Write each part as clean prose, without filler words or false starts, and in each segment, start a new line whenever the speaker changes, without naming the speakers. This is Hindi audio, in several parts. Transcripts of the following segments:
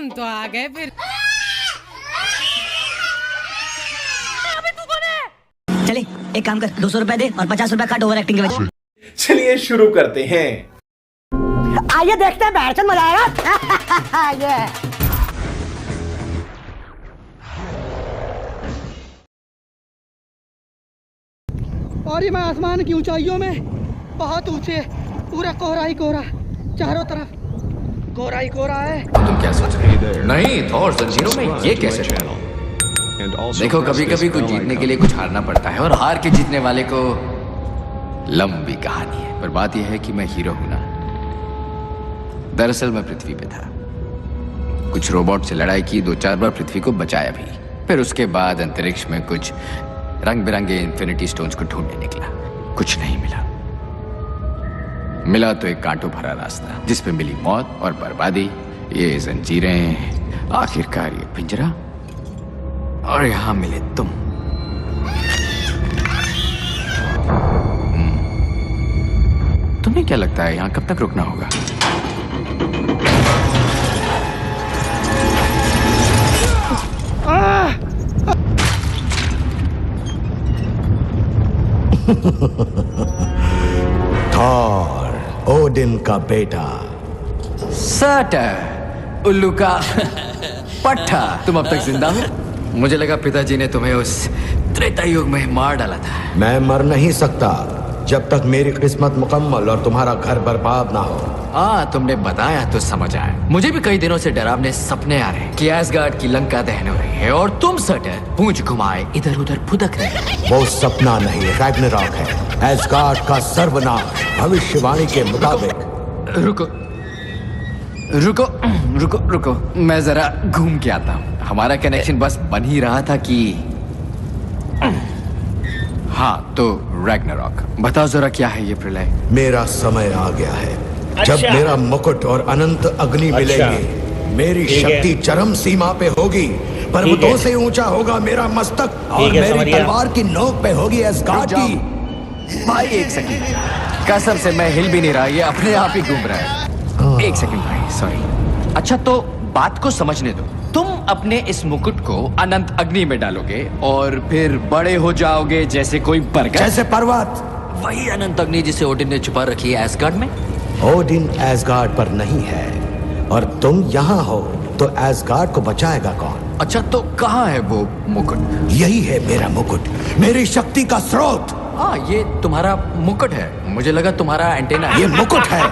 हम तो आ गए फिर। अबे तू कौन है?
चले एक काम कर, 200 रुपए दे और 50 रुपए काट ओवर एक्टिंग के वजह।
चलिए शुरू करते हैं।
आइए देखते हैं, बैठ मजा आएगा।
और ये मैं आसमान की ऊंचाइयों में बहुत ऊंचे, पूरा कोहरा ही कोहरा, चारों तरफ कोहरा ही कोहरा है।
तुम क्या सोच रहे हो? नहीं थॉर, जंजीरों में ये कैसे? देखो कभी कभी कुछ जीतने के लिए कुछ हारना पड़ता है, और हार के जीतने वाले को लंबी कहानी है। पर बात यह है कि मैं हीरो हूं ना। दरअसल मैं पृथ्वी पे था, कुछ रोबोट से लड़ाई की, 2-4 बार पृथ्वी को बचाया भी। फिर उसके बाद अंतरिक्ष में कुछ रंग बिरंगे इन्फिनिटी स्टोन्स को ढूंढने निकला। कुछ नहीं मिला। मिला तो एक कांटों भरा रास्ता, जिस पे मिली मौत और बर्बादी, ये जंजीरें, आखिरकार ये पिंजरा, और यहां मिले तुम। तुम्हें क्या लगता है यहां कब तक रुकना होगा?
थॉर, ओडिन का बेटा।
सटर, उल्लू का पट्टा। तुम अब तक जिंदा हो? मुझे लगा पिताजी ने तुम्हें उस त्रेता युग में मार डाला था।
मैं मर नहीं सकता जब तक मेरी किस्मत मुकम्मल और तुम्हारा घर बर्बाद ना हो।
हाँ, तुमने बताया तो समझ आया। मुझे भी कई दिनों से डरावने सपने आ रहे हैं कि एसगार्ड की लंका दहन हो रही है और तुम सटर पूंछ घुमाए इधर उधर फुदक रहे हो।
वो सपना नहीं, रैग्नारॉक है, एसगार्ड का सर्वनाश, भविष्यवाणी के मुताबिक।
रुको रुको रुको रुको, मैं जरा घूम के आता हूँ। हमारा कनेक्शन बस बन ही रहा था कि हाँ, तो रैग्नारॉक बताओ जरा, क्या है ये प्रलय?
मेरा समय आ गया है। जब मेरा मुकुट और अनंत अग्नि मिलेंगे, मेरी शक्ति चरम सीमा पे होगी। पर्वतों से ऊंचा होगा मेरा मस्तक, और मेरी तलवार की नोक पे होगी एसगार्ड की।
भाई एक सेकंड, कसम से मैं हिल भी नहीं रहा, ये अपने आप ही घूम रहा है। एक सेकंड भाई, सॉरी। अच्छा तो बात को समझने दो। तुम अपने इस मुकुट को अनंत अग्नि में डालोगे और फिर बड़े हो जाओगे जैसे कोई बरगद,
जैसे पर्वत।
वही अनंत अग्नि जिसे ओडिन ने छुपा रखी है एसगार्ड में।
ओडिन एसगार्ड पर नहीं है, और तुम यहाँ हो तो एसगार्ड को बचाएगा कौन?
अच्छा तो कहाँ है वो मुकुट?
यही है मेरा मुकुट, मेरी शक्ति का स्रोत।
हाँ, ये तुम्हारा मुकुट है। मुझे लगा तुम्हारा एंटेना है।
ये मुकुट है।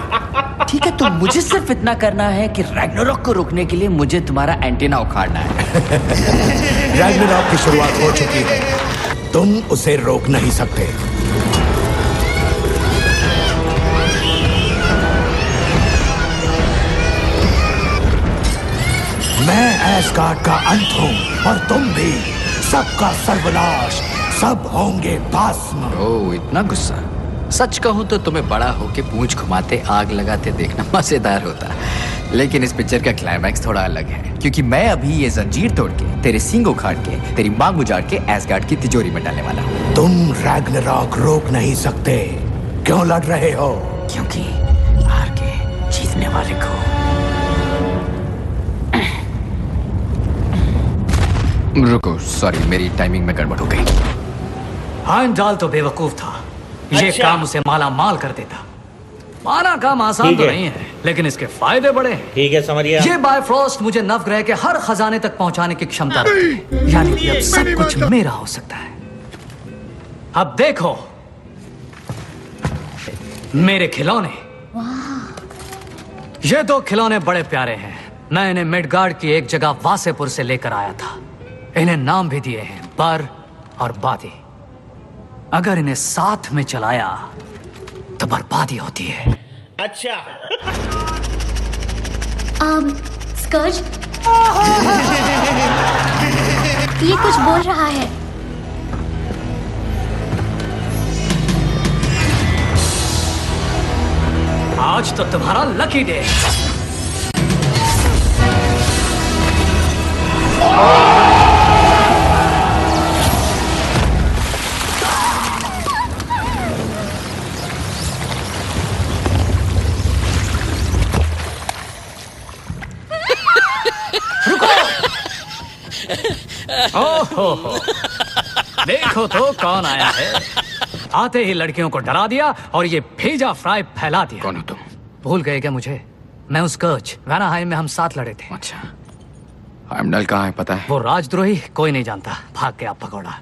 ठीक है, तो मुझे सिर्फ इतना करना है कि रैग्नारॉक को रोकने के लिए मुझे तुम्हारा एंटेना उखाड़ना है।
रैग्नारॉक की शुरुआत हो चुकी है, तुम उसे रोक नहीं सकते। मैं एसगार्ड का अंत हूँ, और तुम भी। सबका सर्वनाश, सब होंगे भस्म।
ओह, इतना गुस्सा। सच कहूं तो तुम्हें बड़ा होके पूंछ घुमाते आग लगाते देखना मजेदार होता, लेकिन इस पिक्चर का क्लाइमैक्स थोड़ा अलग है, क्योंकि मैं अभी ये जंजीर तोड़ के, तेरे सींग उखाड़ के, तेरी मांग उजाड़ के एसगार्ड की तिजोरी में डालने वाला हूँ।
तुम रैग्नारॉक रोक नहीं सकते। क्यों लड़ रहे हो?
क्योंकि हार के जीतने वाले को रुको, सॉरी, मेरी टाइमिंग में गड़बड़ हो गई।
हांडाल तो बेवकूफ था। ये काम उसे माला माल कर देता। माना काम आसान तो नहीं है, लेकिन इसके फायदे बड़े हैं।
ठीक है, समझिए।
ये बायफ्रॉस्ट मुझे नवग्रह के हर खजाने तक पहुंचाने की क्षमता रखती है, यानी कि अब सब कुछ मेरा हो सकता है। अब देखो मेरे खिलौने। ये 2 खिलौने बड़े प्यारे हैं। मैं इन्हें मिडगार्ड की एक जगह वासेपुर से लेकर आया था। इन्हें नाम भी दिए हैं, बर और बादी। अगर इन्हें साथ में चलाया तो बर्बादी होती है।
अच्छा।
स्कर्ज, ये कुछ बोल रहा है।
आज तो तुम्हारा लकी डे। ओहो, देखो तो कौन आया है। आते ही लड़कियों को डरा दिया और ये भेजा फ्राई फैला दिया।
कौन हो तुम?
भूल गए क्या मुझे? मैं उस कर्च वैनाहाइम में हम साथ लड़े थे।
अच्छा, हेimdall कहाँ है पता है?
वो राजद्रोही कोई नहीं जानता, भाग गया भगोड़ा।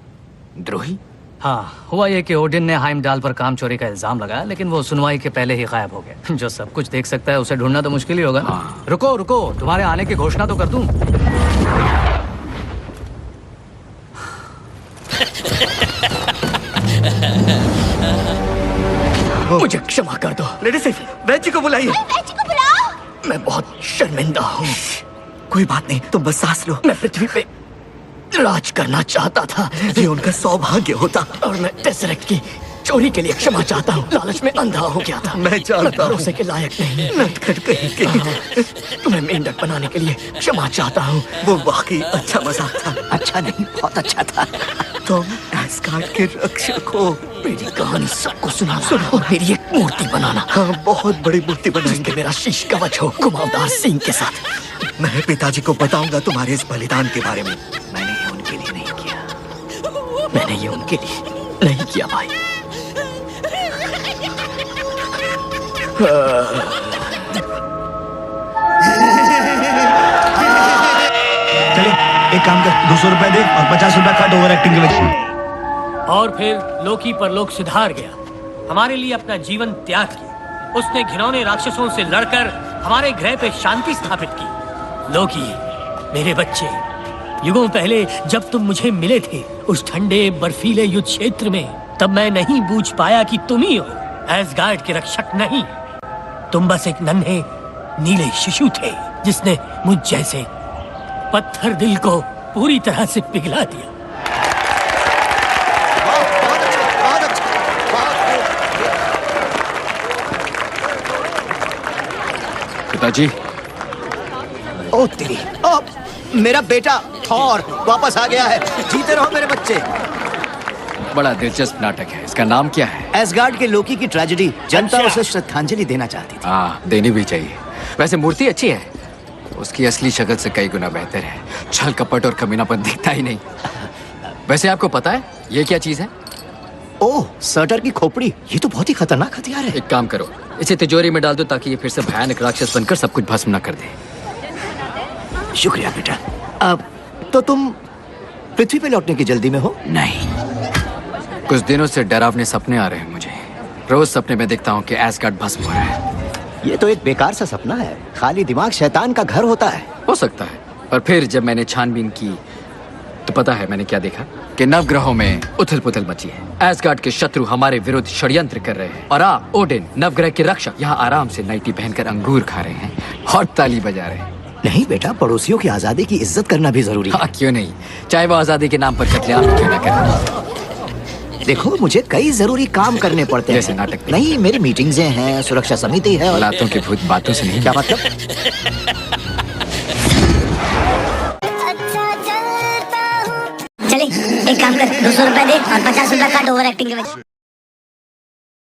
द्रोही?
हाँ, हुआ ये कि ओडिन ने हाइमडाल पर काम चोरी का इल्जाम लगाया, लेकिन वो सुनवाई के पहले ही गायब हो गया। जो सब कुछ देख सकता है उसे ढूंढना तो मुश्किल ही होगा।
हाँ।
रुको रुको, तुम्हारे आने की घोषणा तो कर दूं।
मुझे क्षमा कर दो। लेडी सिर्फ वैची को बुलाइए।
वैची को बुलाओ।
मैं बहुत शर्मिंदा हूँ। कोई बात नहीं, तुम बस सांस लो। मैं पृथ्वी पे राज करना चाहता था, ये उनका सौभाग्य होता, और मैं टेसरेक्ट की चोरी के लिए क्षमा चाहता हूँ। लालच में अंधा हो गया था। मैं जानता हूँ भरोसे के लायक नहीं। नटखट कहीं के। तुम्हें मेंढक बनाने के लिए क्षमा चाहता हूँ। वो वाकई अच्छा मजाक था। अच्छा नहीं, बहुत अच्छा था। तुम एस्गार्ड के रक्षक हो। मेरी कहानी सबको सुनाना और मेरी एक मूर्ति बनाना। हाँ, बहुत बड़ी मूर्ति बनाएंगे। मेरा शीश कवच हो, घुमावदार सिंह के साथ। मैं पिताजी को बताऊंगा तुम्हारे इस बलिदान के बारे में। मैंने ये उनके लिए नहीं किया। मैंने ये उनके लिए नहीं किया भाई।
चले, एक काम कर, 200 रुपए दे और 50 रुपए काट ओवर एक्टिंग के वजह।
और फिर लोकी पर लोग सुधार गया, हमारे लिए अपना जीवन त्याग किया। उसने घिनौने राक्षसों से लड़कर हमारे ग्रह पे शांति स्थापित की। लोकी, मेरे बच्चे, युगों पहले जब तुम मुझे मिले थे उस ठंडे बर्फीले युद्ध क्षेत्र में, तब मैं नहीं बूझ पाया कि तुम ही हो एस्गार्ड के रक्षक। नहीं, तुम बस एक नन्हे नीले शिशु थे जिसने मुझ जैसे पत्थर दिल को पूरी तरह से पिघला दिया।
पिताजी।
ओ तेरी, मेरा बेटा थॉर वापस आ गया है। जीते रहो मेरे बच्चे।
बड़ा दिलचस्प नाटक है, इसका नाम क्या है?
एस्गार्ड के लोकी की ट्रेजेडी। जनता उसे श्रद्धांजलि देना चाहती थी।
हाँ, देनी भी चाहिए। वैसे मूर्ति अच्छी है, उसकी असली शक्ल से कई गुना बेहतर है। छल कपट और कमीनापन दिखता ही नहीं। वैसे आपको पता है ये क्या चीज है?
ओह, सर्टर की खोपड़ी। ये तो बहुत ही खतरनाक हथियार है।
एक काम करो, इसे तिजोरी में डाल दो ताकि ये फिर से भयानक राक्षस बनकर सब कुछ भस्म न कर दे।
शुक्रिया बेटा। अब तो तुम पृथ्वी पे लौटने की जल्दी में हो?
नहीं, कुछ दिनों से डरावने सपने आ रहे हैं मुझे। रोज सपने में देखता हूँ कि एस्गार्ड भस्म हो रहा है।
ये तो एक बेकार सा सपना है। खाली दिमाग शैतान का घर होता है।
हो सकता है, पर फिर जब मैंने छानबीन की तो पता है मैंने क्या देखा? कि नवग्रहों में उथल पुथल मची है। एस्गार्ड के शत्रु हमारे विरुद्ध षड्यंत्र कर रहे हैं और आप ओडिन, नवग्रह के रक्षक, यहाँ आराम से नाइटी पहनकर अंगूर खा रहे हैं और ताली बजा रहे हैं।
नहीं बेटा, पड़ोसियों की आजादी की इज्जत करना भी जरूरी है।
हाँ, क्यों नहीं, चाहे वो आजादी के नाम पर कत्लेआम क्यों न करें।
देखो, मुझे कई जरूरी काम करने पड़ते हैं।
जैसे नाटक?
नहीं, मेरी मीटिंग्स हैं, सुरक्षा समिति है और
लातों के भूत बातों से नहीं।
क्या मतलब?
चले, एक काम कर, 200 रुपए दे और 50 रुपए काट ओवर एक्टिंग के वजह।